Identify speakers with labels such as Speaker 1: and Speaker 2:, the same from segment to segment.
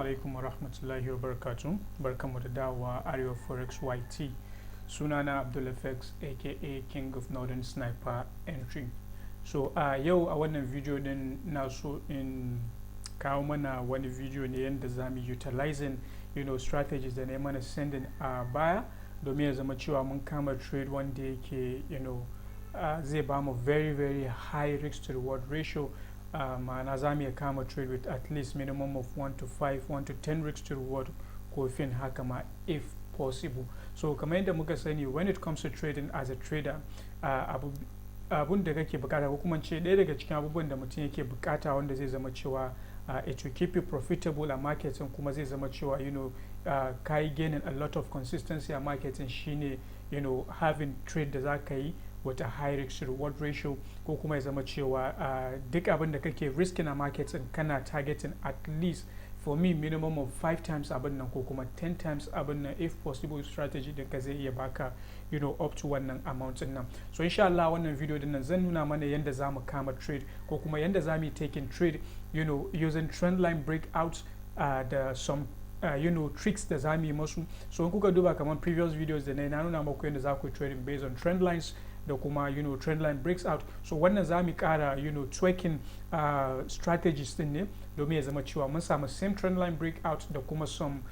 Speaker 1: alaikum wa rahmatullahi wa barakatuh. Barkamu da dawowa Arewa Forex YT. Sunana AbdulFX aka King of Northern Sniper Entry. So yau a wannan video din na so in kawo mana wani video ne yadda za mu utilizing strategies da ne mana sending a baya domin ya zama cewa mun kama trade wanda yake zai ba mu very high risk to reward ratio. Ma'ana za mu iya kama trade with at least minimum of 1 to 5, 1 to 10 risks to reward kofin haka ma if possible. So kamar yadda muka sani, when it comes to trading as a trader, abun da kake bukata ko kuma ce ɗaya daga cikin abubuwan da mutum yake bukata wanda zai zama cewa it will keep you profitable a marketing, kuma zai zama cewa kai gaining a lot of consistency a marketing shine having trade da za ka yi with a high risk to reward ratio, ko kuma ya zama cewa duk abin da kake risking a marketing kana targeting at least, for me, minimum of 5 times abin nan ko kuma 10 times abin nan if possible. Strategy din ka zai iya baka up to wannan amount nan. So insha Allah wannan video din nan zan nuna mana yanda zamu kama trade ko kuma yanda zamu yi taking trade using trend line breakouts da some tricks da zamu yi masu. So in kuka duba kamar previous videos da na nuna muku yanda za ku trading based on trend lines da kuma trend line breaks out. So wannan za mu kara tweaking strategies din ne domin ya zama cewa mun samu same trend line breakout da kuma some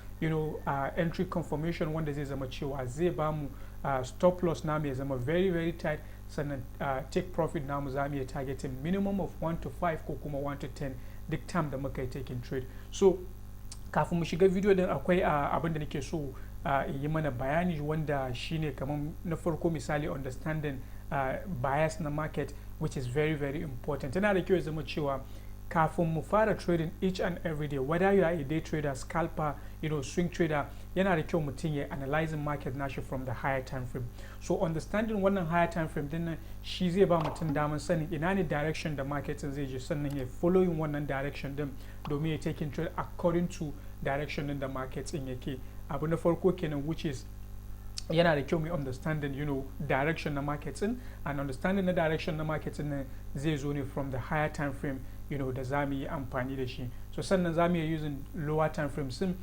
Speaker 1: entry confirmation wanda zai zama cewa zai ba mu stop loss namu ya zama very tight, sannan take profit namu za mu iya targeting minimum of 1 to 5 ko kuma 1 to 10 duk time da muka yi taking trade. So kafin mu shiga video din akwai abin da nake so yi mana bayani wanda shine kamar na farko misali understanding bias na market, which is very important. Yana da kyau ya zama cewa kafin mu fara trading each and every day, whether you are a day trader, scalper, swing trader, yana da kyau mutum ya analyzing market nashi from the higher time frame. So understanding wannan higher time frame din nan shi zai ba mutum daman sanin ina ne direction da market zai je, sannan ya following wannan direction din domin ya taking trade according to direction din da market din yake. Abu na farko kenan, which is yana da kyau mai understanding direction na market din, and understanding na direction na market din zai zo ne from the higher time frame da za mu yi amfani da shi. So sannan za mu yi using lower time frames din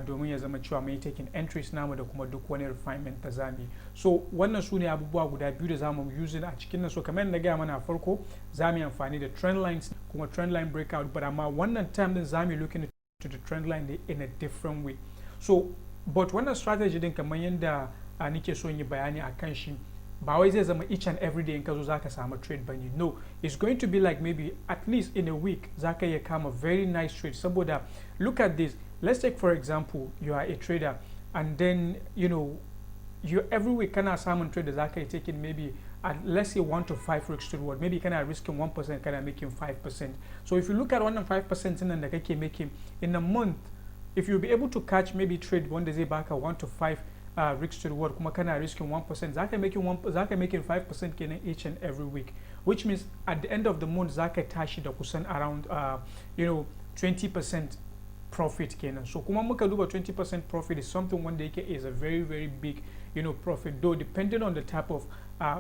Speaker 1: domin ya zama cewa mai taking entries namu da kuma duk wani refinement da za mu yi. So wannan su ne abubuwa guda biyu da za mu using a cikin nan. So kamar yadda na gaya mana a farko, za mu yi amfani da trend lines kuma trend line breakout, but amma wannan time din za mu yi looking to the trend line in a different way. So but wannan strategy din kamar yadda nike so yi bayani a kan shi, ba wai zai zama each and every day in ka zo za ka samu trade bane. No, it's going to be like maybe at least in a week za ka iya kama very nice trade. Saboda look at this, let's take for example you are a trader and then you every week kana samun trade da za ka yi taking maybe at let's say 1 to 5 risks to reward, maybe kana risking 1%, kana making 5%. So if you look at 1 and 5% nan da kake making in a month, if you'll be able to catch maybe trade wanda zai baka 1 to 5 risks to reward kuma kana risking 1%, zaka making 5% kenan each and every week, which means at the end of the month zaka tashi da kusan around 20% profit kenan. So kuma muka duba 20% profit is something wanda yake is a very big profit, though depending on the type of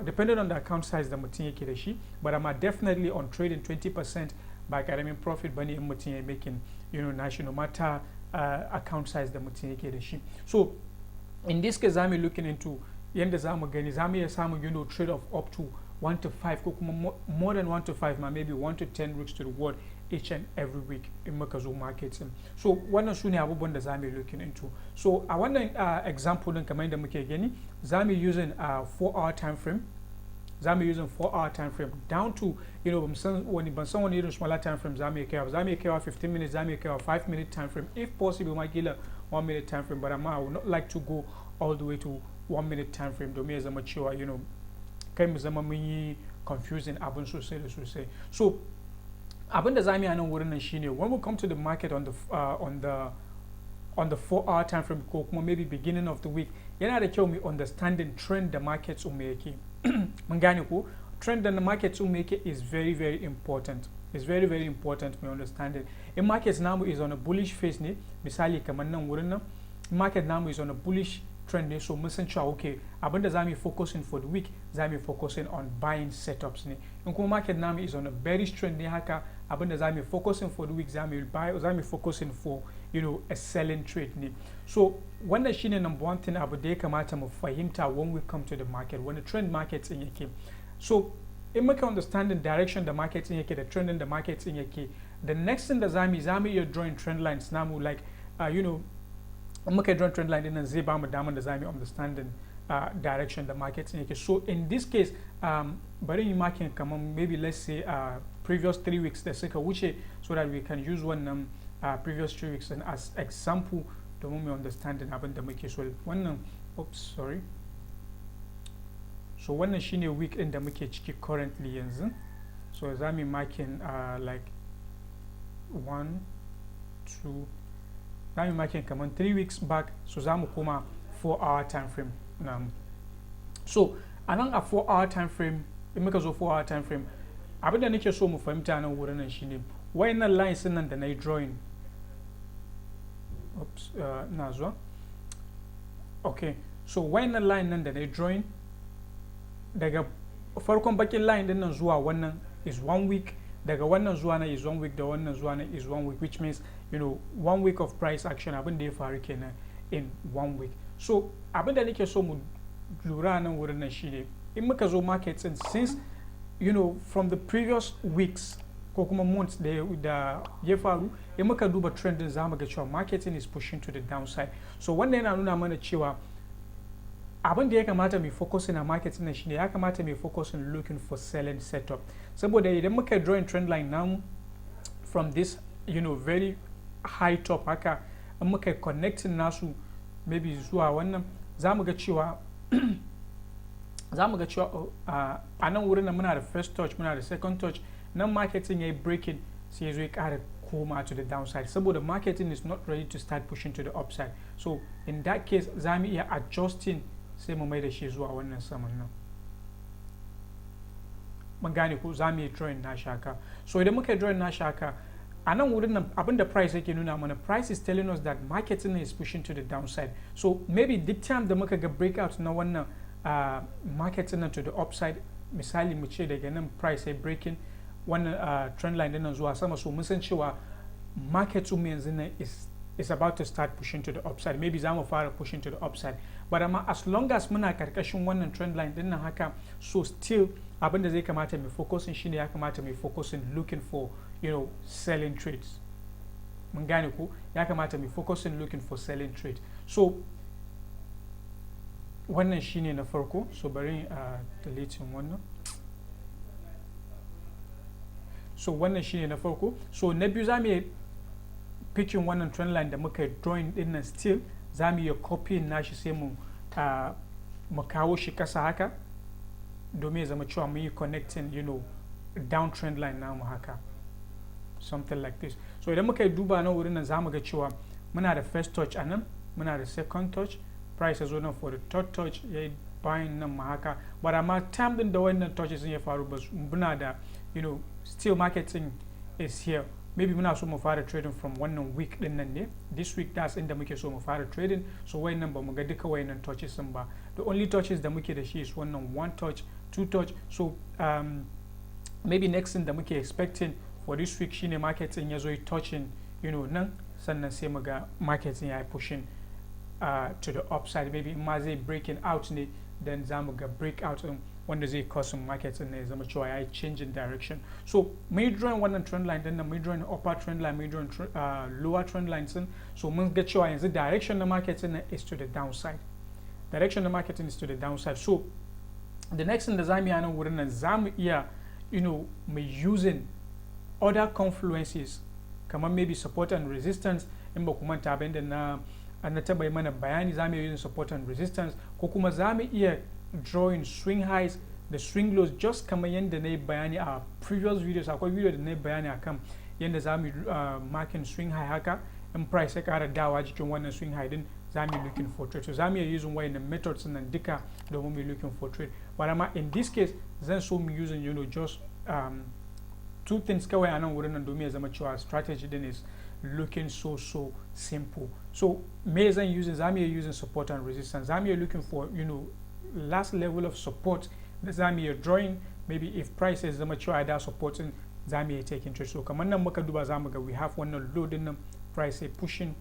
Speaker 1: depending on the account size da mutum yake da shi, but I'm definitely on trading 20% ba karamin profit bane in mutum ya making national matter account size da mutum yake da shi. So in this case zamu looking into yanda zamu gani zamu iya samu trade of up to 1 to 5 ko kuma more than 1 to 5 ma maybe 1 to 10 risks to reward each and every week in muka zo market. So wannan su ne abubuwan da zamu looking into. So a wannan example din kamar yadda muke gani, zamu using 4-hour time frame, zamu using 4-hour time frame down to ban san wani irin smaller time frame zamu kaiwa 15 minutes, zamu kaiwa 5 minute time frame if possible ma kila 1 minute time frame, but I would not like to go all the way to 1 minute time frame domin ya zama cewa kai mu zama mun yi confusing abun sosai da sosai. So abin da zamu yi a nan wurin nan shine, when we come to the market on the 4-hour time frame ko kuma maybe beginning of the week, yana da kyau mu understanding trend da markets mu yake. Mun gane ko trend da markets mu yake is very important. It's very important we understand it. In markets namu is on a bullish phase ne, misali kamar nan wurin nan, market namu is on a bullish trend ne, so mun san cewa okay, abinda zamu focusing for the week, zamu focusing on buying setups ne. In kuma market namu is on a bearish trend ne haka, abinda zamu focusing for the week, zamu focusing for a selling trade ne. So wannan shine number one thing abu da ya kamata mu fahimta when we come to the market, wani trend market in yake. So in muka understanding direction the market in yake, the trend in the market in yake, the next thing da zamu iya drawing trend lines namu, like muka drawing trend line din zai ba mu daman da zamu understanding direction the market in yake. So in this case bari yi marking kaman maybe let's say previous 3 weeks da suka wuce, so that we can use wannan previous 3 weeks and as example domin mu understanding abin da muke so. Wannan so wannan shine week din da muke ciki currently yanzu. So zamu marking like 1 2 zamu marking kaman 3 weeks back, so zamu koma 4-hour time frame. So anan a 4-hour time frame, in muka zo 4-hour time frame, abin da nake so mu fahimta nan wurin nan shine wayannan lines nan da na yi drawing. Na zuwa. Okay, so wayannan line nan da na yi drawing daga farkon bakin line din nan zuwa wannan is 1 week, daga wannan zuwa na is 1 week, da wannan zuwa na is 1 week, which means 1 week of price action abin da ya faru kenan in 1 week. So abin da nake so mu lura nan wurin nan shine in muka zo markets and since from the previous weeks ko kuma months da ya faru, in muka duba trend din zamu ga cewa marketing is pushing to the downside. So wannan yana nuna mana cewa abin da ya kamata mai focusing a marketing na shine ya kamata mai focusing looking for selling setup, saboda idan muka drawing trend line namu from this very high top haka, in muka connecting nasu maybe zuwa wannan, zamu ga cewa a nan wurin nan muna da first touch, muna da second touch, nan marketing yayi breaking sai ya zo ya ƙara koma to the downside, saboda marketing is not ready to start pushing to the upside. So in that case zamu iya adjusting sai mu mai da shi zuwa wannan saman nan. Mun gane ko zamu yi drawing na shaka. So idan muka drawing na shaka a nan wurin nan abinda price yake nuna mana, price is telling us that marketing is pushing to the downside. So maybe the time da muka ga breakout na wannan marketing to the upside, misali mu ce daga nan price ya breaking wannan trend line din nan zuwa sama, so mun san cewa market mu yanzu nan is about to start pushing to the upside, maybe zamu fara pushing to the upside, but amma as long as muna karkashin wannan trend line din nan haka, so still abinda zai kamata mu focusing shine ya kamata mu focusing looking for selling trades. Mun gane ko ya kamata mu focusing looking for selling trade. So wannan shine na farko, so bari deleting wannan. So wannan shine na farko. So na biyu zamu yi picking wannan trend line da muka drawing din nan, still zamu yi copying nashi sai mu kawo shi kasa haka domin ya zama cewa mun yi connecting down trend line namu haka, something like this. So idan muka yi duba na wurin nan zamu ga cewa muna da first touch a nan, muna da second touch, price ya zo nan for the third touch ya yi buying nan ma haka, but amma time din da wannan touches ya faru ba muna da still marketing is here. Maybe muna so mu fara trading from wannan week din nan ne, this week that's inda muke so mu fara trading. So wayannan ba mu ga duka wayannan touches din ba, the only touches da muke da shi is wannan 1 touch 2 touch. So maybe next thing da muke expecting for this week shine marketing ya zo touching nan, sannan sai mu ga marketing ya pushing to the upside. Maybe in ma zai breaking out ne, then zamu ga breakout wanda zai cause market ne zama cewa ya yi changing direction. So mai drawing wannan trend line din nan, mai drawing upper trend line, mai drawing lower trend line din, so mun ga cewa yanzu direction na market ne is to the downside, direction na market is to the downside. So the next thing da zamu yi nan wurin nan, zamu iya mai using other confluences kamar maybe support and resistance. In ba ku manta ba inda na taba mana bayani, zamu iya using support and resistance, ko kuma zamu iya drawing swing highs da swing lows, just kamar yadda na yi bayani a previous videos. Akwai video da na yi bayani akan yadda zamu marking swing high haka, in price ya kara dawa jikin wannan swing high din, zamu yi looking for trade. So zamu iya using wayannan methods nan duka domin mu looking for trade, but amma in this case zan so mu using just 2 things kawai a nan wurin nan domin ya zama cewa strategy din is looking so simple. So me zan using, zamu iya using support and resistance, zamu iya looking for last level of support da zamu iya drawing. Maybe if price is zama cewa da supporting, zamu iya taking trade. So kamar nan muka duba zamu ga we have wannan low din nan price ya pushing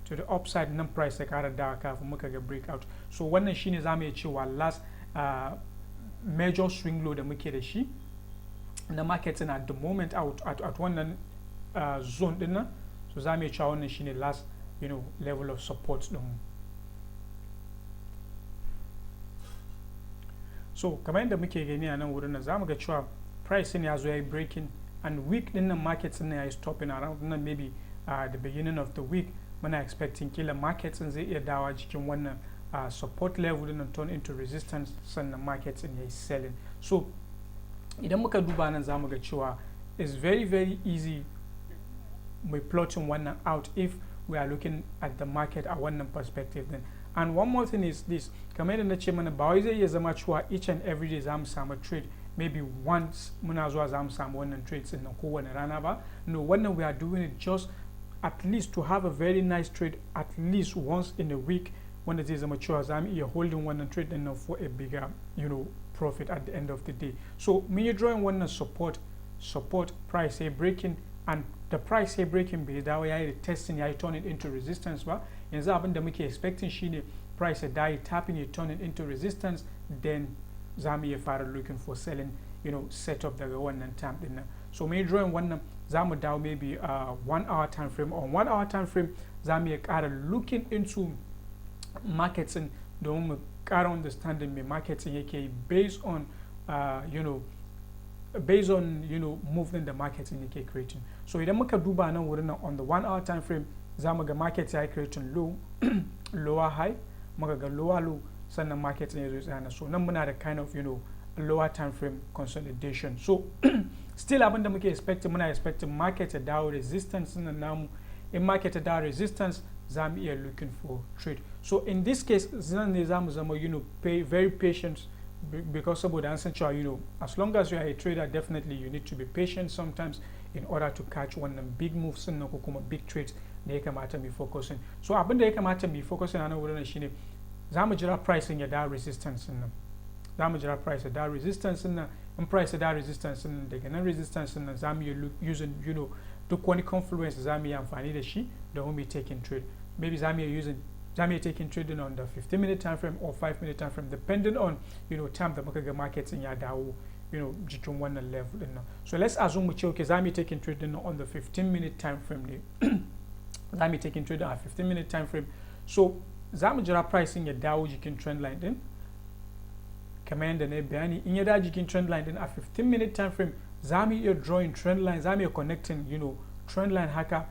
Speaker 1: to the upside nan price ya kara dawa kafin muka ga breakout. So wannan shine zamu iya cewa last major swing low da muke da shi na market at the moment at wannan zone din nan. So zamu iya cewa wannan shine last level of support din. So kamar yadda muke gani a nan wurin nan zamu ga cewa price ya zo yayi breaking and week din nan market din yayi stopping around nan maybe the beginning of the week. Muna expecting kila market zai iya dawa jikin wannan support level din nan turn into resistance sannan market din yayi selling. So idan muka duba nan zamu ga cewa it's very easy by plotting wannan out if we are looking at the market at wannan perspective then. And one more thing is this, kamar yadda na ce mana ba wai zai iya zama cewa each and every day zamu samu trade maybe once muna zuwa zamu samu wannan trades din nan kowane rana ba. No, wannan we are doing it just at least to have a very nice trade at least once in a week wanda zai zama cewa zamu iya holding wannan trade din nan for a bigger profit at the end of the day. So when you're drawing wannan support price a breaking and the price a breaking bai dawo yayi testing yayi turn it into resistance ba, yanzu abin da muke expecting shine price ya dawo tapping it turn it into resistance, then zamu iya fara looking for selling setup daga wannan time din nan. So when you're drawing wannan zamu dawo maybe 1 hour time frame. On 1 hour time frame zamu iya ƙara looking into markets in domin mu ƙara understanding me markets yake based on movement the market yake creating. So idan muka duba nan wurin nan on the 1 hour time frame zamu ga market ya creating low lower high, muka ga lower low sannan market ya zo tsaya. So nan muna da kind of lower time frame consolidation. So still abin da muke expecting muna expecting market ya dawo resistance nan namu. In market ya dawo resistance zamu iya looking for trade. So in this case zan ne zamu zama pay very patient because saboda an san cewa as long as you are a trader definitely you need to be patient sometimes in order to catch wannan big moves nan ko kuma big trades da ya kamata mu focusing. So abin da ya kamata mu focusing a nan wurin shine zamu jira pricing ya dawo resistance nan. Zamu jira price ya dawo resistance nan. In price ya dawo resistance nan daga nan resistance nan zamu yi using duk wani confluence zamu yi amfani da shi domin mu taking trade. Maybe zamu yi taking trading on the 15-minute time frame or 5-minute time frame depending on time da muka ga market ya dawo jikin wannan level din nan. So let's assume mu ce okay zamu yi taking trading on the 15-minute time frame ne. Zamu yi taking trading on 15-minute time frame. So zamu jira pricing ya dawo jikin trend line din kamar yadda na bayani. In ya dawo jikin trend line din a 15-minute time frame zamu iya drawing trend line, zamu iya connecting trend line haka.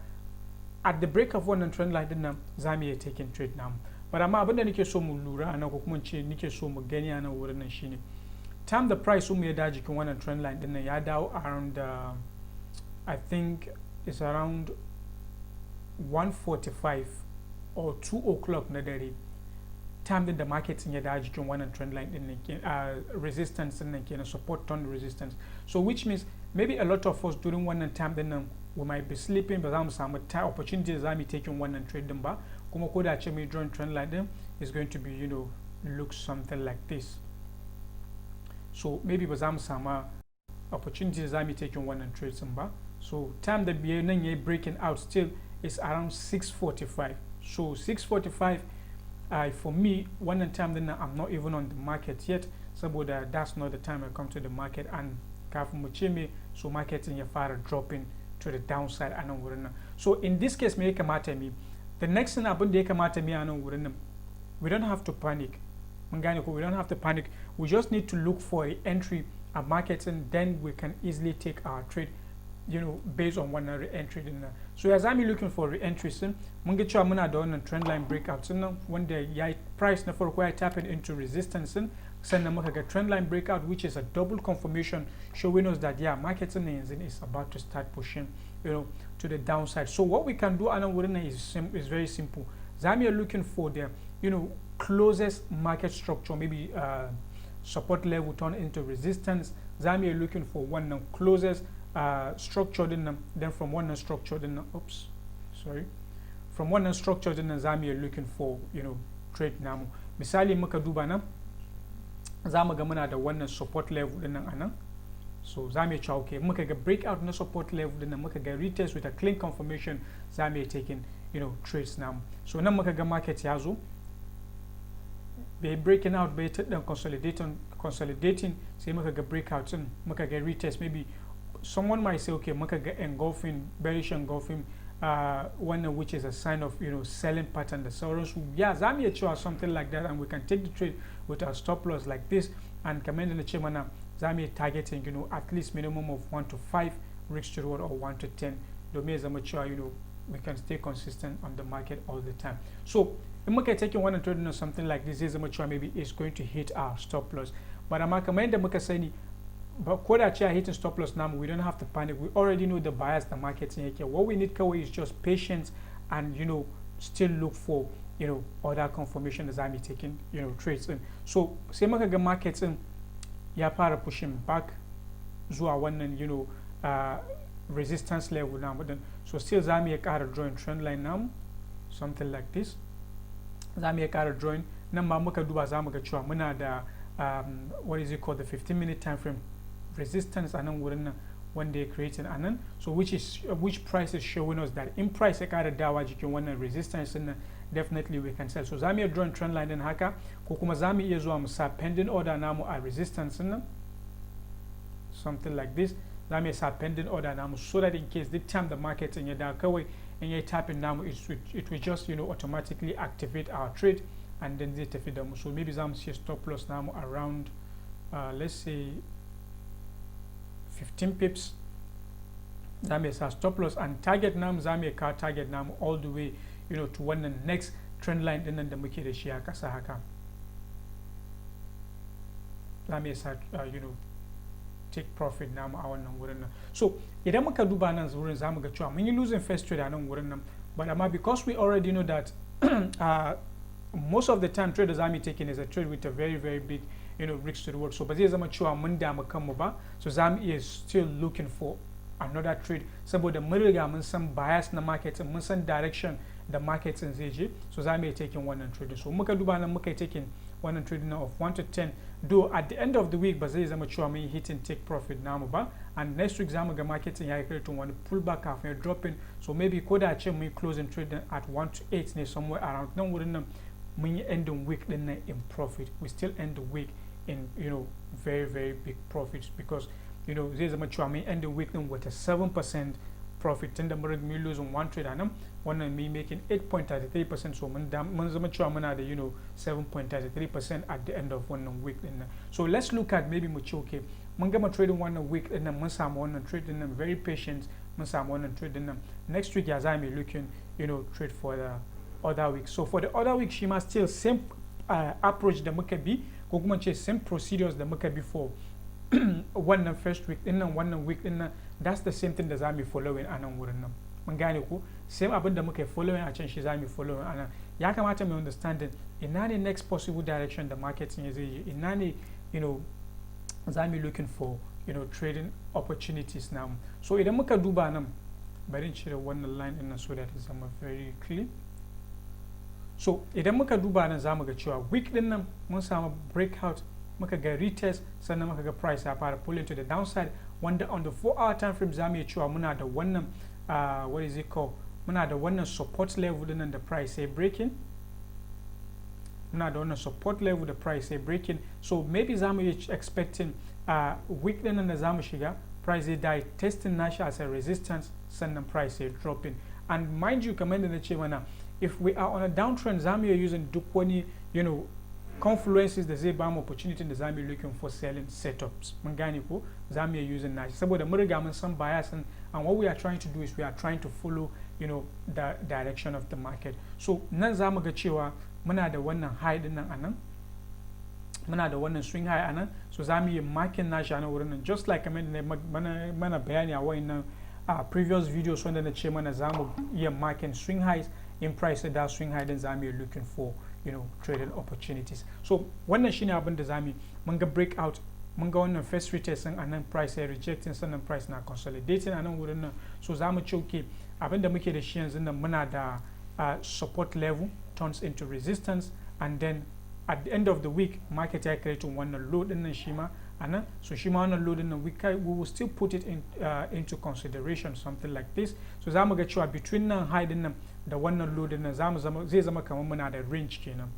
Speaker 1: At the break of wannan trend line din nan zamu iya taking trade namu. But amma abinda nake so mu lura anan ko kuma ce nake so mu gani anan wurin nan shine time the price mu ya dawo jikin wannan trend line din nan ya dawo around I think it's around 1:45 or 2 o'clock na dare. Time din da market ya dawo jikin wannan trend line din nan resistance din nan kenan, support turn resistance. So which means maybe a lot of us during wannan time din nan we might be sleeping ba za mu samu opportunity da za mu taking wannan trade din ba, kuma ko da ce mai drawing trend line din is going to be look something like this. So maybe ba za mu samu opportunity da za mu taking wannan trade din ba. So time da biye nan yayi breaking out still is around 6:45. So 6:45 for me wannan time din nan I'm not even on the market yet saboda that's not the time I come to the market and kafin mu ce me so market ya fara dropping to the downside a nan wurin nan. So in this case me ya kamata mi, the next thing abin da ya kamata mi a nan wurin nan, we don't have to panic. Mun gane ko, we don't have to panic. We just need to look for an entry at markets and then we can easily take our trade based on one re-entry din nan. So as I'm looking for re-entries din mun ga cewa muna da wannan trend line breakout din nan wanda ya price na farko ya tap into resistance din, sannan muka ga trend line breakout which is a double confirmation showing us that market is about to start pushing to the downside. So what we can do anan wurin is very simple. Zamu looking for the closest market structure, maybe support level turn into resistance. Zamu looking for one closest structure then from one structure then from one structure then zamu looking for trade namu. Misali muka duba nan zamu ga muna da wannan support level din nan anan. so za mu iya cewa okay muka ga breakout na support level din nan muka ga retest with a clean confirmation za mu iya taking trades namu. So nan muka ga market ya zo bai breaking out bai ta dan consolidating sai muka ga breakout din muka ga retest. Maybe someone might say okay muka ga engulfing, bearish engulfing one which is a sign of selling pattern da sauransu. Yeah, za mu iya cewa something like that, and we can take the trade with our stop loss like this, and kamar yadda na ce mana za mu iya targeting at least minimum of 1 to 5 risk to reward or 1 to 10 domin ya zama cewa we can stay consistent on the market all the time. So in muka taking one and trading on something like this, zai zama cewa maybe it's going to hit our stop loss, but amma kamar yadda muka sani but ko da cewa hitting stop loss namu, we don't have to panic. We already know the bias the market in here. What we need kawai is just patience and still look for other confirmation da za mu taking trades in. So sai muka ga markets in ya fara pushing back zuwa wannan resistance level namu din. So still za mu iya ƙara drawing trend line namu something like this. Za mu iya ƙara drawing nan ma muka duba za mu ga cewa muna da what is it called, the 15-minute time frame resistance a nan wurin nan wanda ya creating a nan. So which price is showing us that in price ya ƙara dawa jikin wannan resistance din nan, definitely we can sell. So za mu iya drawing trend line din haka, ko kuma za mu iya zuwa mu sa pending order namu a resistance din nan something like this. Za mu iya sa pending order namu so that in case the time the market in ya dawo kawai in ya tapping namu it will just automatically activate our trade and then zai tafi da mu. So maybe za mu siya stop loss namu around let's say 15 pips. Za mu iya sa stop loss, and target namu za mu iya kawo target namu all the way to wannan next trend line din nan da muke da shi a ƙasa haka. Za mu iya sa take profit namu a wannan wurin nan. So idan muka duba nan wurin za mu ga cewa mun yi losing first trade a nan wurin nan, but amma because we already know that most of the time trade da za mu taking is a trade with a very big risk to reward. So ba zai zama cewa mun damu kanmu ba. So za mu iya still looking for another trade saboda mun riga mun san bias na market, mun san direction da market zai je. So za mu iya taking wannan trade. So muka duba nan muka yi taking wannan trade now of 1 to 10, though at the end of the week ba zai zama cewa mun yi hitting take profit namu ba, and next week za mu ga market ya yi creating wani pullback kafin ya dropping. So maybe ko da ce mun yi closing trade at 1 to 8 ne somewhere around nan wurin nan, mun yi ending week din nan in profit. We still end the week in very big profits, because zai zama cewa mun end the week din with a 7% profit tunda mun losing one trade anan, wannan me making 8.33%. so mun zama cewa muna da 7.33% at the end of wannan week din nan. So let's look at maybe mu ce okay mun gama trading wannan week din nan, mun samu wannan trade din nan, very patient, mun samu wannan trade din nan. Next week ya za mu looking trade for the other week. So for the other week shi ma still same approach da muka bi, ko kuma ce same procedures da muka bi for wannan first week din nan, wannan week din nan, that's the same thing da za mu following a nan wurin nan. Mun gane ko same abin da muka following a can shi za mu following a nan. Ya kamata mu understanding ina ne next possible direction da market ya zai yi, ina ne za mu looking for trading opportunities now. So idan muka duba nan, bari in cire wannan line din nan so that it zama very clear. So idan muka duba nan za mu ga cewa week din nan mun samu breakout, muka ga retest, sannan muka ga price ya fara pulling to the downside, wanda on the 4-hour time frame za mu iya cewa muna da wannan what is it called, muna da wannan support level din nan da price sai breaking, muna da wannan support level da price sai breaking. So maybe za mu iya expecting week din nan da za mu shiga price zai die testing nashi as a resistance, sannan price sai dropping. And mind you, kamar da na ce mana, if we are on a downtrend za mu iya using duk wani confluences da zai ba mu opportunity da za mu looking for selling setups. Mun gane ko za mu iya using nashi saboda mun riga mun san bias, and what we are trying to do is we are trying to follow the direction of the market. So nan za mu ga cewa muna da wannan high din nan anan, muna da wannan swing high anan. So za mu yi marking nashi anan wurin nan, just like mana bayani a wayannan previous videos wanda na ce mana za mu iya marking swing highs in price da swing high din za mu yi looking for trading opportunities. So wannan shine abin da zamu mun ga breakout, mun ga wannan first retest din anan price ya rejecting, sannan price na consolidating anan wurin nan. So zamu ce okay abin da muke da shi yanzu nan muna da support level turns into resistance, and then at the end of the week market ya create wannan low din nan shi ma anan, so shi ma wannan low din nan we will still put it into consideration, something like this. So za mu ga cewa between nan high din nan da wannan low din nan zai zama kamar muna da range kenan,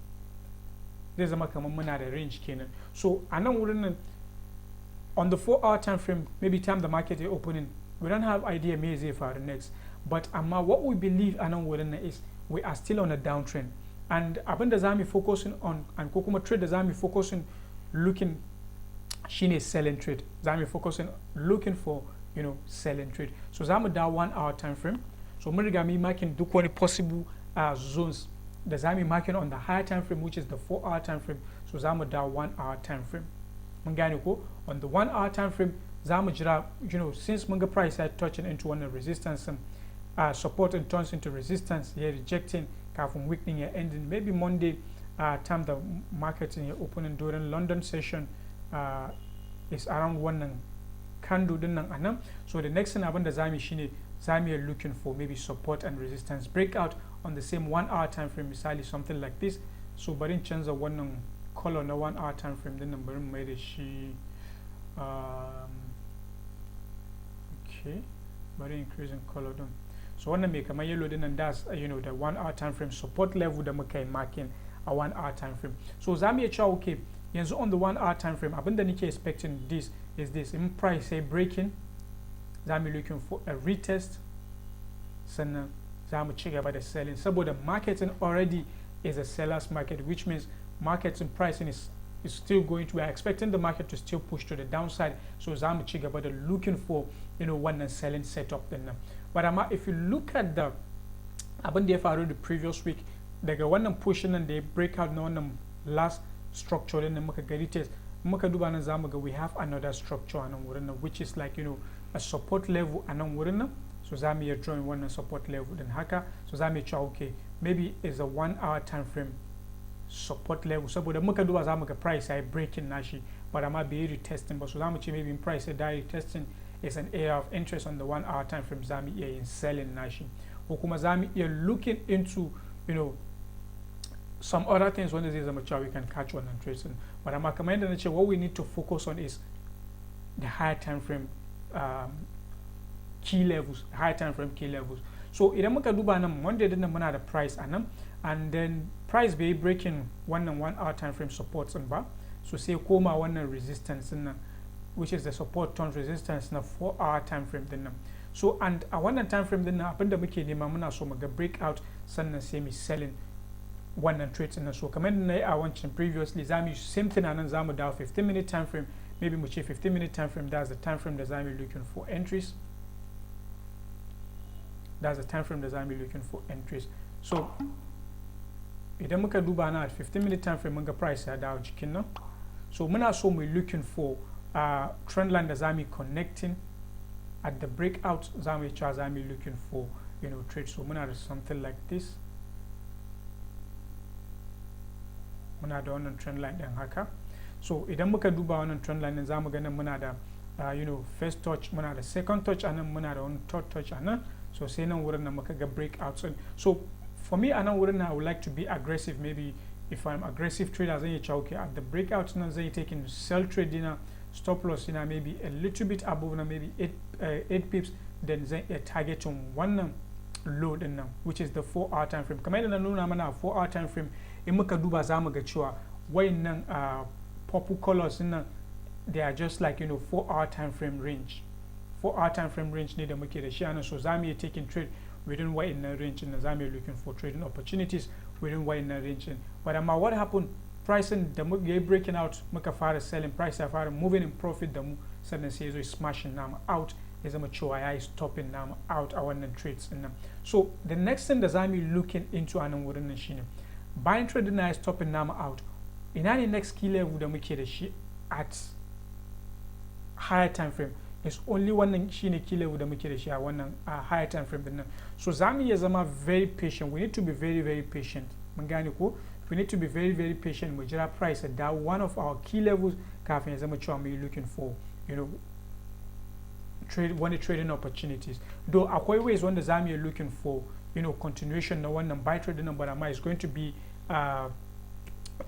Speaker 1: zai zama kamar muna da range kenan. So anan wurin nan on the 4-hour time frame, maybe time the market is opening, we don't have idea me zai faru next, but what we believe anan wurin nan is we are still on a downtrend, and abinda za mu focusing on and ko kuma trade da za mu focusing looking shine selling trade, za mu focusing looking for selling trade. So za mu da 1-hour time frame, so mun riga mu marking duk wani possible zones da za mu marking on the higher time frame, which is the 4-hour time frame. So za mu da 1-hour time frame, mun gane ko on the 1-hour time frame za mu jira since mun ga price side touching into one resistance and support and turns into resistance here, rejecting kafin week din ya ending, maybe Monday time the market in opening during London session is around wannan candle din nan anan. So the next thing abinda zamu shine zamu looking for maybe support and resistance breakout on the same 1-hour time frame, misali something like this. So bari in canza wannan color na 1-hour time frame din nan, bari mu mai da shi okay, bari increasing color din. So wannan mai kamar yellow din nan, that's the 1-hour time frame support level da muka yi marking a 1-hour time frame. So zamu iya cewa okay, yanzu on the 1-hour time frame abinda nake expecting this is this, in price say breaking zamu looking for a retest, sannan zamu ci gaba da selling saboda marketing already is a seller's market, which means marketing pricing is still going to, we are expecting the market to still push to the downside. So zamu ci gaba da looking for wannan selling setup din nan. But if you look at the abin da ya faru the previous week, daga wannan push nan da ya breakout na wannan last structure din nan muka ga retest, muka duba nan zamu ga we have another structure anan wurin nan, which is like a support level anan wurin nan. So zamu iya drawing wannan support level din haka. So zamu iya cewa okay, maybe is a 1-hour time frame support level saboda muka duba zamu ga price ai breaking nashi, but bai retesting ba. So zamu ce maybe in price da retesting is an area of interest on the 1-hour time frame, zamu iya yin selling nashi, ko kuma zamu iya looking into some other things wanda zai zama cewa we can catch one and trade. But kamar yadda na ce, what we need to focus on is the higher time frame key levels, higher time frame key levels. So idan muka duba nan Monday din nan muna da price anan, and then price bai breaking wannan 1-hour time frame supports din ba, so sai koma wannan resistance din nan, which is the support turns resistance na 4-hour time frame din nan. So and a wannan time frame din nan abinda muke nema muna so muga breakout sannan sai mu selling wannan trades din nan. So kamar na yi a wancan previously, zamu same thing anan, zamu dawo 15-minute time frame, maybe mu ce 15-minute time frame, that's the time frame da zamu looking for entries, that's the time frame da zamu looking for entries. So idan muka duba na at 15-minute time frame mun ga price ya dawo cikin nan, so muna so mu looking for trend line da zamu connecting at the breakout, zamu cewa zamu looking for trade. So muna da something like this, muna da wannan trend line din haka. So idan muka duba wannan trend line din zamu ga nan muna da first touch, muna da second touch anan, muna da one third touch anan. So sai nan wurin nan muka ga breakouts. So for me anan wurin nan I would like to be aggressive. Maybe if I'm aggressive trader zan yi cewa okay, at the breakouts nan zan yi taking sell trade dina, stop loss dina maybe a little bit above na maybe 8 pips, then zan iya targeting wannan low din nan, which is the 4-hour time frame. Kamar yadda na nuna mana 4-hour time frame, in muka duba zamu ga cewa wayannan purple colors nan, they are just like 4-hour time frame range. 4-hour time frame range ne da muke da shi anan. So zamu iya taking trade within wayannan range na, zamu iya looking for trading opportunities within wayannan range. But what happened, pricing da muka yi breaking out, muka fara selling, price ya fara moving in profit da mu, sannan sai yazo smashing nama out, ya zama cewa ya yi stopping nama out a wannan trades din nan. So the next thing da zamu yi looking into anan wurin nan shine buying trade din na ya stopping nama out, ina ne next key level da muke da shi at higher time frame. It's only wannan shine key level da muke da shi a wannan higher time frame din nan. So zamu iya zama very patient, we need to be very very patient, mun gane ko, we need to be very very patient, mu jira price da one of our key levels kafin ya zama cewa mu looking for trading opportunities. Though akwai ways wanda zamu iya looking for continuation na wannan buy trade din, but is going to be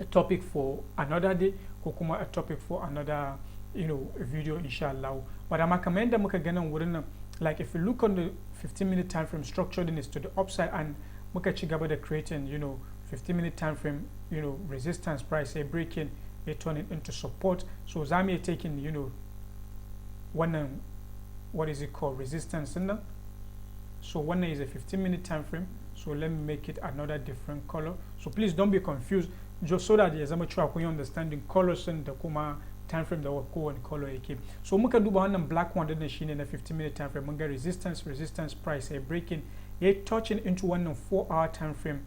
Speaker 1: a topic for another day ko kuma a topic for another video inshallah. But I'm recommend muka ganin wurin nan, like if you look on the 15-minute time frame, structure is to the upside and muka ci gaba da creating 15-minute time frame resistance price a breaking a turning into support. So zamu taking one what is it called, resistance in them. So one is a 15-minute time frame. So let me make it another different color. So please don't be confused, just so that there's a much understanding colors and the kuma time frame that will go and color AK. So muka duba wannan black one din shine na 15-minute time frame, mun ga resistance price a breaking a touching into one 4-hour time frame,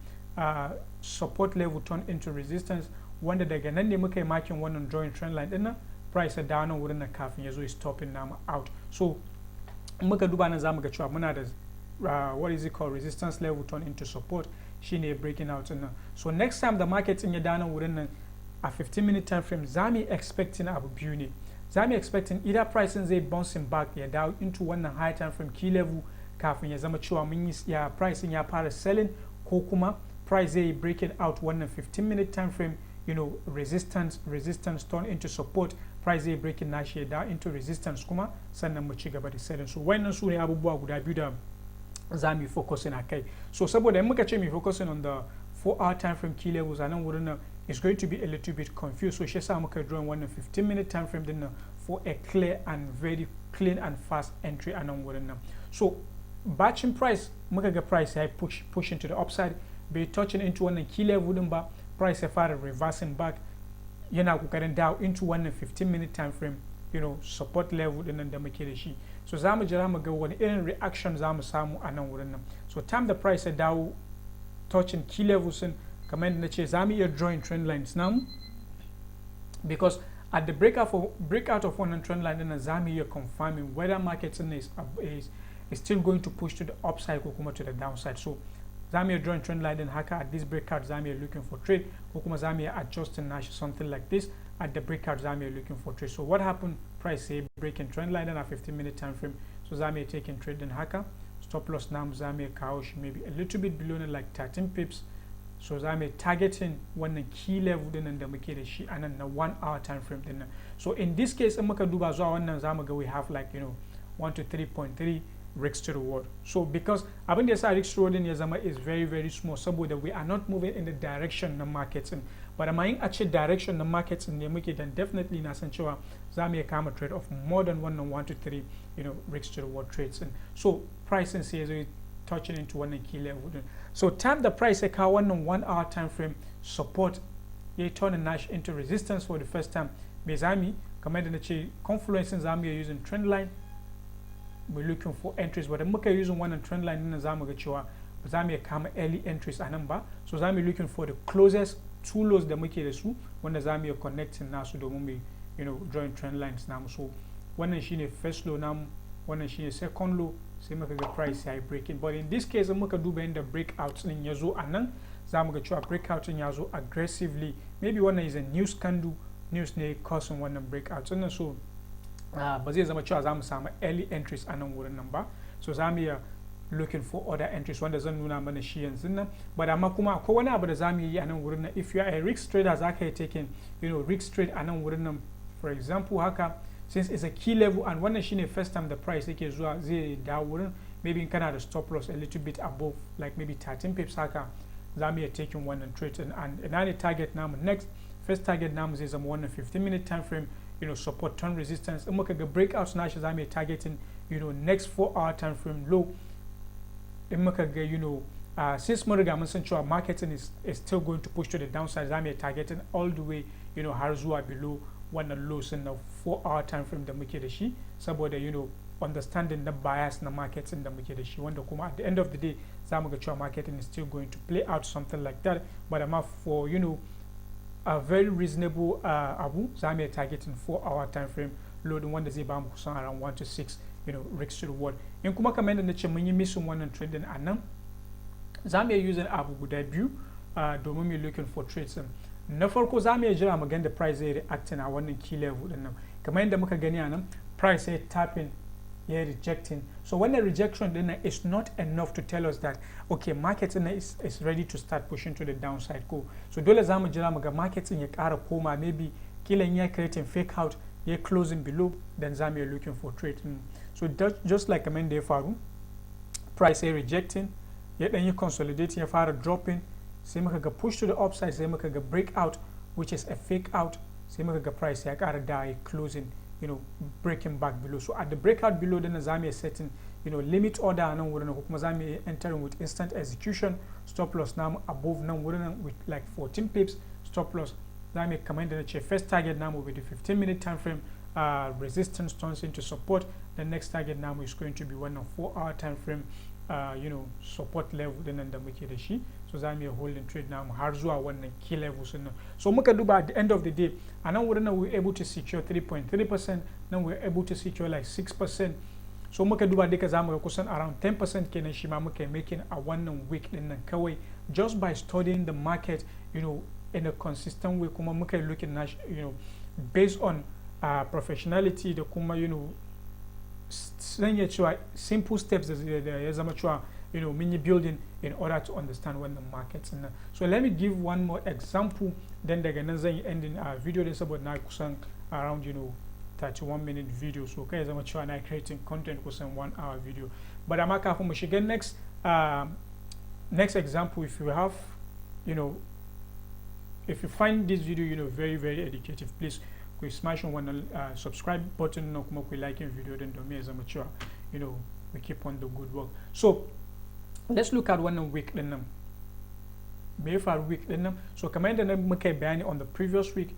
Speaker 1: support level turn into resistance, wanda daga nan ne muka yi marking wannan drawing trend line din nan, price da nan wurin nan kafin yazo is stopping nama out. So muka duba nan zamu ga cewa muna da what is it called, resistance level turn into support shine breaking out nan. So next time the market in ya da nan wurin nan a 15-minute time frame, zami expecting abu biyu ne. Zami expecting either pricing zai bouncing back ya dawo into wannan high time frame key level kafin ya zama cewa mun yi pricing ya fara selling, ko kuma price zai breaking out wannan 15-minute time frame resistance turn into support, price zai breaking nashi ya dawo into resistance kuma sannan mu ci gaba da selling. So wannan su ne abubuwa guda biyu da zami focusing akai. So saboda in muka ce mi focusing on the 4-hour time frame key levels a nan wurin nan, is going to be a little bit confused. So shi yasa muka drawing wannan 15-minute time frame din nan for a clear and very clean and fast entry a nan wurin nan. So batching price, muka ga price ya push into the upside, bai touching into wannan key level din ba, price ya fara reversing back, yana kokarin dawo into wannan 15-minute time frame support level din nan da muke da shi. So zamu jira mu ga wani irin reaction zamu samu a nan wurin nan. So time the price ya dawo touching key levels in, kamar yadda nace zamu iya drawing trend lines now, because at the breakout of one trend line din nan zamu iya confirming whether market is still going to push to the upside ko kuma to the downside. So zamu iya drawing trend line din haka at this breakout zamu iya looking for trade, ko kuma zamu iya adjusting nashi something like this at the breakout zamu iya looking for trade. So what happened, price say breaking trend line in a 15-minute time frame, so zamu iya taking trade din haka, stop loss namu zamu iya kawo shi maybe a little bit below like 13 pips. So zamu targeting wannan key level din nan da muke da shi anan na 1-hour time frame din nan. So in this case in muka duba zuwa wannan zamu ga we have like 1 to 3.3 risk to reward. So because abin da yasa risk to reward din ya zama is very small, saboda we are not moving in the direction na markets in, but amma in a ce direction na markets in ne muke, then definitely na san cewa zamu iya kama trade of more than 1 to 3 risk to reward trades in. So pricing sai yazo touching into wannan key level din. So time the price ya kawo wannan 1-hour time frame support, ya turn nash into resistance for the first time, me zami kamar da nace confluence zamu iya using trend line, we're looking for entries, but muka using one trend line din zamu ga cewa ba zamu iya kama early entries a nan ba. So zamu looking for the closest two lows da muke da su wanda zamu iya connecting nasu domin mu drawing trend lines namu. So wannan shine first low namu, wannan shine second low, sai muka ga price ya breaking. But in this case muka duba inda breakout din yazo a nan, zamu ga cewa breakout din yazo aggressively, maybe wannan is a news candle, news ne causing wannan breakout din. So ba zai zama cewa zamu samu early entries a nan wurin nan ba. So zamu iya looking for other entries wanda zan nuna mana shi yanzu nan. But amma kuma akwai wani abu da zamu yi a nan wurin nan, if you are a risk trader zaka yi taking risk trade a nan wurin nan. For example haka, since it's a key level and wannan shine first time the price yake zuwa zai dawo wurin, maybe in kana da stop loss a little bit above like maybe 13 pips haka, zamu iya taking wannan trade and ina ne target namu next. First target namu zai zama wannan 15-minute time frame support turn resistance. In muka ga breakouts nashi zamu iya targeting next 4-hour time frame low. In muka ga since mun riga mun san cewa marketing is still going to push to the downside, zamu iya targeting all the way har zuwa below wannan lows na 4-hour time frame da muke da shi, saboda understanding the bias na marketing da muke da shi, wanda kuma at the end of the day zamu ga cewa marketing is still going to play out something like that. But amma for a very reasonable abu zamu iya targeting 4-hour time frame low din wanda zai ba mu kusan around 1 to 6 risk to reward. In kuma kamar yadda nace mun yi missing wannan trade din a nan, zamu iya using abu guda biyu domin mu looking for trades din. Na farko zamu iya jira mu ga da price zai reacting a wannan key level din nan, kamar yadda muka gani a nan price ya tapping yeah, rejecting. So when the rejection then is not enough to tell us that okay, market is ready to start pushing to the downside ko. So dole zamu jira mu ga market ya ƙara koma, maybe kilan ya creating fake out, ya closing below, then zamu are looking for trade. So just like kamar da ya faru, price ya rejecting, ya dan yi consolidating, ya fara dropping, sai muka ga push to the upside, sai muka ga breakout which is a fake out, sai muka ga price ya ƙara da closing, you know, breaking back below. So at the breakout below, then zamu setting, you know, limit order nan wurin, ko kuma zamu entering with instant execution, stop loss namu above nan wurin with like 14 pips, stop loss zamu kamar da nace first target namu with the 15-minute time frame, resistance turns into support. The next target namu is going to be 1 and 4-hour time frame, you know, support level din nan da muke da shi. So zamu holding trade namu har zuwa wannan key levels nan. So muka duba at the end of the day, anan wurin nan we were able to secure 3.3%, then we were able to secure like 6%. So muka duba duka zamu ga kusan around 10% kenan shi ma muka making a wannan week din nan kawai, just by studying the market, you know, in a consistent way, kuma muka looking at, you know, based on professionality da kuma, you know, sanya cewa simple steps da ya zama cewa, you know, mini building in order to understand when the markets in. So let me give one more example, then daga nan zan yi ending video din saboda na kusan around, you know, 31-minute video, so kai zama cewa na creating content kusan 1-hour video. But amma kafin mu shiga next example, if you have, you know, if you find this video, you know, very educative, please ku smash on one subscribe button na kuma ku like video din domin ya zama cewa, you know, we keep on the good work. So let's look at wannan week din nan, me ya faru week din nan. So kamar yadda na muka bayani on the previous week,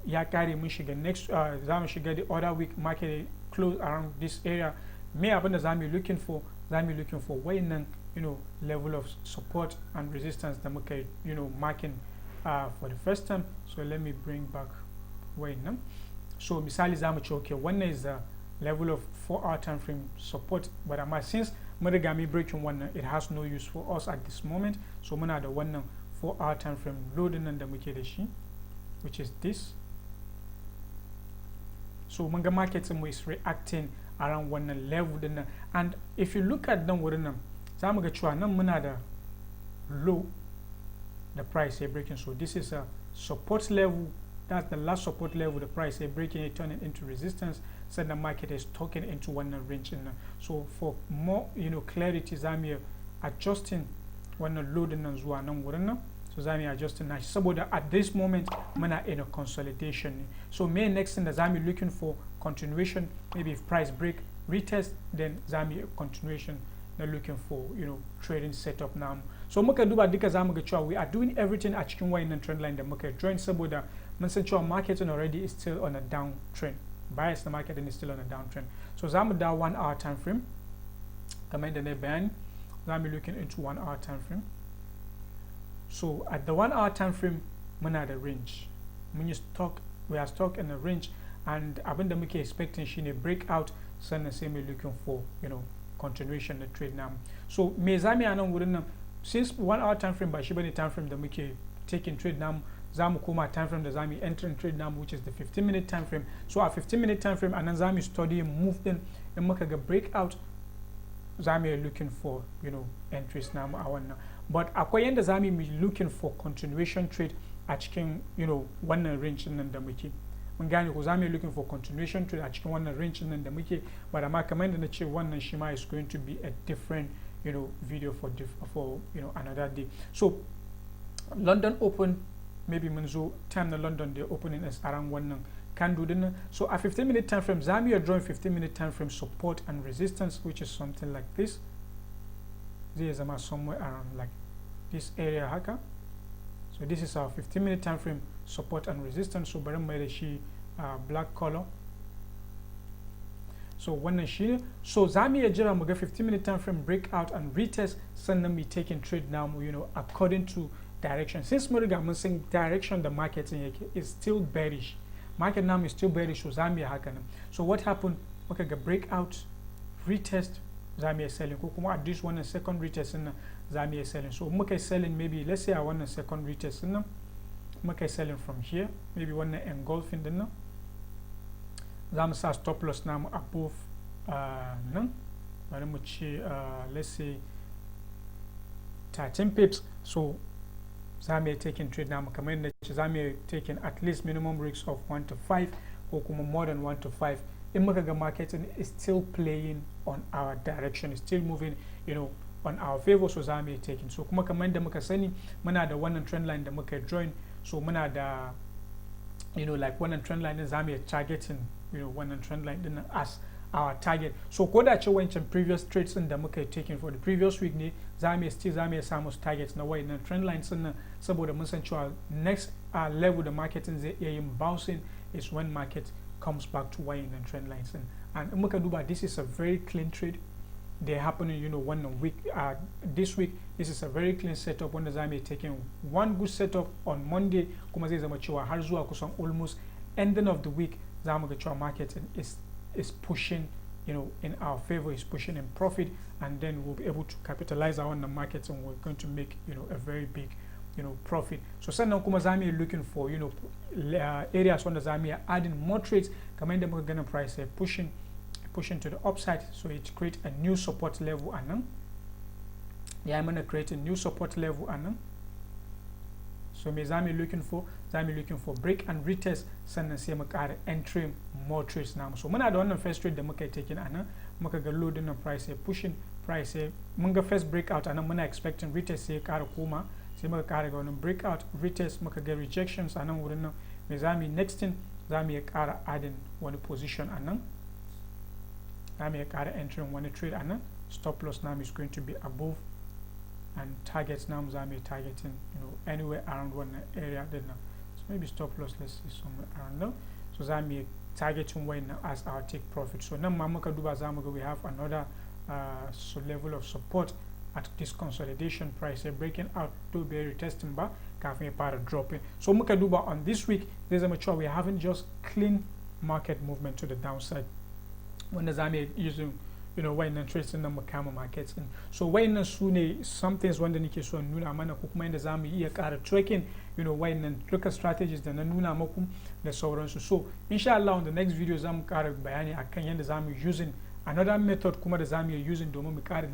Speaker 1: ya kare mun shiga next, za mu shiga the other week, market close around this area. Me abin da za mu looking for wayannan, you know, level of support and resistance da muka, you know, marking for the first time. So let me bring back wayannan. So misali za mu ce okay, wannan is the level of 4-hour time frame support, but amma since mun riga mi breaking wannan, it has no use for us at this moment. So muna da wannan 4-hour time frame loading nan da muke da shi, which is this. So mun ga market mu is reacting around wannan level din nan, and if you look at nan wurin nan, za mu ga cewa nan muna da low, the price is breaking. So this is a support level, that's the last support level, the price is breaking it, turning into resistance, so the market is talking into one range in. So for more, you know, clarity, zamu adjusting wannan load din nan zuwa nan wurin nan. So zamu adjusting na saboda at this moment muna in a consolidation. So me next thing that zamu looking for continuation, maybe if price break retest, then zamu continuation na looking for, you know, trading setup now. So muka duba duka zamu ga cewa we are doing everything a cikin wayannan trend line da muka join saboda mun san cewa market already is still on a downtrend. Bias the market is still on a downtrend. So zamu da 1-hour time frame, kamar da na bayani, zamu looking into 1-hour time frame. So at the 1-hour time frame, muna da range. We are stuck in a range, and abinda muke expecting shine breakout, sannan sai mai looking for, you know, continuation the trade now. So me zamu yi nan wurin nan, since 1-hour time frame ba shi bane time frame da muke taking trade now, zamu koma time frame da zamu entering trade now, which is the 15-minute time frame. So a 15-minute time frame, anan zamu study move din, in muka ga breakout, zamu looking for, you know, entries now a wannan. But akwai yanda zamu be looking for continuation trade a cikin, you know, wannan range nan da muke. Mun gane ko zamu looking for continuation trade a cikin wannan range nan da muke, but amma kamar yadda na ce wannan shi ma is going to be a different, you know, video for you know, another day. So London open, maybe mun zo time na London they opening is around wannan candle din. So a 15-minute time frame, zamu are drawing 15-minute time frame support and resistance, which is something like this. Zai zama somewhere around like this area haka. So this is our 15-minute time frame support and resistance. So bari mu mai da shi black color. So wannan shi, so zamu iya jira mu ga 15-minute time frame breakout and retest, sannan mu taking trade now, you know, according to direction. Since mun riga mun san direction the market yake is still bearish, market now is still bearish, so zamu iya haka nan. So what happened, muka ga breakout retest, zamu iya selling, ko kuma at this one second retest din nan zamu iya selling. So muka selling, maybe let's say a wannan second retest din nan muka selling from here, maybe wannan engulfing din nan, zamu sa stop loss namu above nan bari mu ce let's say 13 pips. So za mu iya taking trade namu kamar yadda ce za mu iya taking at least minimum risks of 1 to 5 ko kuma more than 1 to 5 in muka ga market is still playing on our direction, is still moving, you know, on our favor. So za mu iya taking. So kuma kamar yadda muka sani muna da wannan trend line da muka join, so muna da, you know, like wannan trend line din za mu iya targeting, you know, wannan trend line din as our target. So ko da ce wancan previous trades din da muka taking for the previous week ne za mu iya samu targets na wayannan trend lines din nan, saboda mun san cewa next level da market din zai iya yin bouncing is when market comes back to wayannan trend lines din. And in muka duba, this is a very clean trade. They're happening, you know, one week, this week. This is a very clean setup wanda za mu iya taking one good setup on Monday, kuma zai zama cewa har zuwa kusan almost ending of the week za mu ga cewa market is pushing, you know, in our favor, is pushing in profit, and then we'll be able to capitalize on the market, and we're going to make, you know, a very big, you know, profit. So sannan kuma za mu iya looking for, you know, areas wanda za mu iya adding more trades kamar yadda muka gana price pushing to the upside. So it create a new support level anan. Yeah, I'm gonna create a new support level anan. So me za mu looking for, break and retest, sannan sai mu ƙara entry more trades namu. So muna da wannan first trade da muka yi taking anan, muka ga low din price pushing, price mun ga first breakout anan, muna expecting retest sai ƙara koma, sai muka ƙara ga wannan breakout retest, muka ga rejections anan wurin nan. Me za mu next thing, za mu ƙara adding wani position anan, za mu ƙara entering wani trade anan. Stop loss namu is going to be above, and targets now za mu targeting, you know, anywhere around one area then now. So maybe stop loss, let's see, somewhere around now. So za mu targeting when as our take profit. So nan ma muka duba za mu ga we have another level of support at this consolidation price breaking out to be retesting ba kafin ya fara dropping. So muka duba on this week there's a mature, we haven't just clean market movement to the downside wanda za mu using, you know, wayannan trades din nan mu kama markets din. So wayannan su ne some things wanda nake so nuna mana, ko kuma yadda za mu iya ƙara tracking, you know, wayannan duka strategies da na nuna muku da sauransu. So insha Allah on the next video za mu ƙara bayani akan yadda za mu using another method kuma da za mu using domin mu ƙara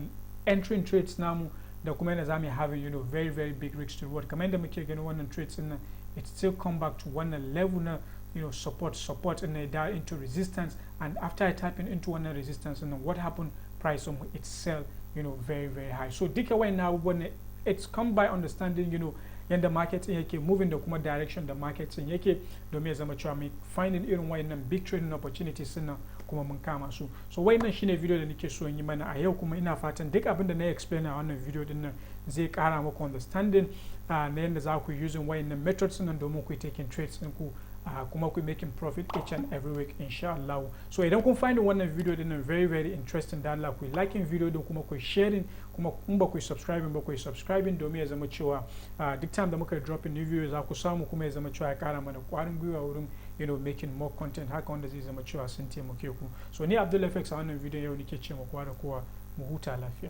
Speaker 1: entering trades namu, da kuma yadda za mu having, you know, very big risks to reward. Kamar yadda muke ganin wannan trades din nan, it still come back to wannan level na, you know, support and they die into resistance, and after I tapping into one resistance, and then what happened, price on it sell, you know, very high. So duka way now when it's come by understanding, you know, yanda market yake moving da kuma direction da market yake, domin ya zama cewa mai finding irin wayannan big trading opportunities na kuma mun kama su. So wayannan shine video da nake so in yi mana a yau, kuma ina fatan duk abin da na explain a wannan video din nan zai kara muku understanding na yanda za ku using wayannan methods nan domin ku taking trades din ku, kuma ku making profit each and every week inshallah. So idan kun find wannan video din nan very interesting, da Allah ku liking video din kuma ku sharing, kuma in ba ku subscribing domin ya zama cewa duk time da muka drop new videos za ku samu, kuma ya zama cewa ya kara mana kwarin gwiwa wurin, you know, making more content haka wanda zai zama cewa sun taimake ku. So ni Abdul FX a wannan video yau nake ce muku da kowa mu huta lafiya.